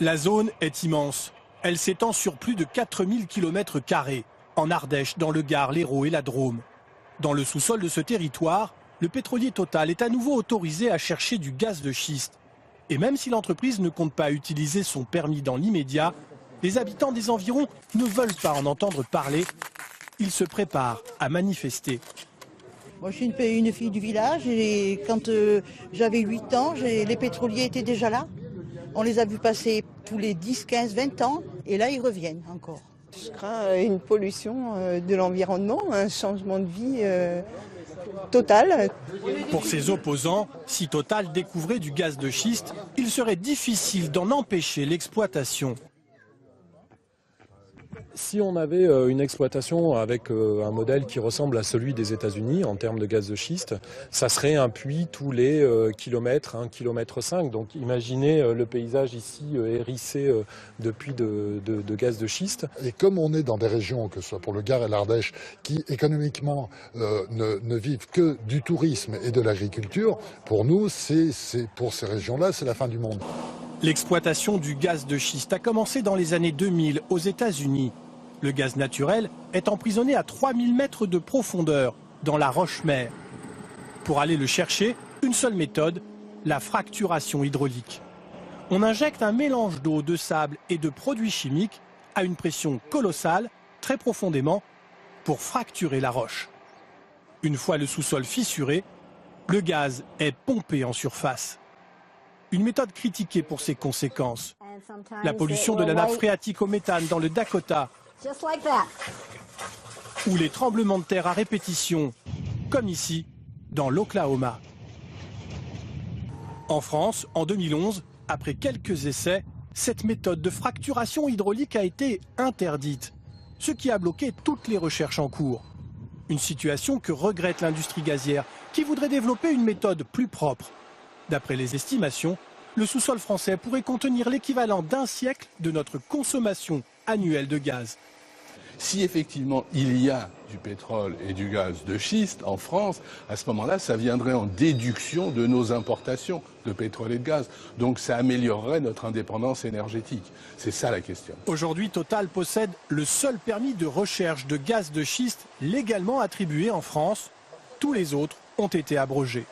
La zone est immense. Elle s'étend sur plus de 4000 km², en Ardèche, dans le Gard, l'Hérault et la Drôme. Dans le sous-sol de ce territoire, le pétrolier Total est à nouveau autorisé à chercher du gaz de schiste. Et même si l'entreprise ne compte pas utiliser son permis dans l'immédiat, les habitants des environs ne veulent pas en entendre parler. Ils se préparent à manifester. Moi, je suis une fille du village et quand j'avais 8 ans, les pétroliers étaient déjà là. On les a vus passer tous les 10, 15, 20 ans et là, ils reviennent encore. Je crains une pollution de l'environnement, un changement de vie total. Pour ses opposants, si Total découvrait du gaz de schiste, il serait difficile d'en empêcher l'exploitation. Si on avait une exploitation avec un modèle qui ressemble à celui des États-Unis en termes de gaz de schiste, ça serait un puits tous les kilomètres, 1,5 km. Donc imaginez le paysage ici hérissé de puits de gaz de schiste. Et comme on est dans des régions, que ce soit pour le Gard et l'Ardèche, qui économiquement ne vivent que du tourisme et de l'agriculture, pour nous, pour ces régions-là, c'est la fin du monde. L'exploitation du gaz de schiste a commencé dans les années 2000 aux États-Unis. Le gaz naturel est emprisonné à 3000 mètres de profondeur dans la roche-mère. Pour aller le chercher, une seule méthode, la fracturation hydraulique. On injecte un mélange d'eau, de sable et de produits chimiques à une pression colossale, très profondément, pour fracturer la roche. Une fois le sous-sol fissuré, le gaz est pompé en surface. Une méthode critiquée pour ses conséquences. La pollution de la nappe phréatique au méthane dans le Dakota, ou les tremblements de terre à répétition, comme ici, dans l'Oklahoma. En France, en 2011, après quelques essais, cette méthode de fracturation hydraulique a été interdite, ce qui a bloqué toutes les recherches en cours. Une situation que regrette l'industrie gazière, qui voudrait développer une méthode plus propre. D'après les estimations, le sous-sol français pourrait contenir l'équivalent d'un siècle de notre consommation annuelle de gaz. Si effectivement il y a du pétrole et du gaz de schiste en France, à ce moment-là, ça viendrait en déduction de nos importations de pétrole et de gaz. Donc ça améliorerait notre indépendance énergétique. C'est ça la question. Aujourd'hui, Total possède le seul permis de recherche de gaz de schiste légalement attribué en France. Tous les autres ont été abrogés.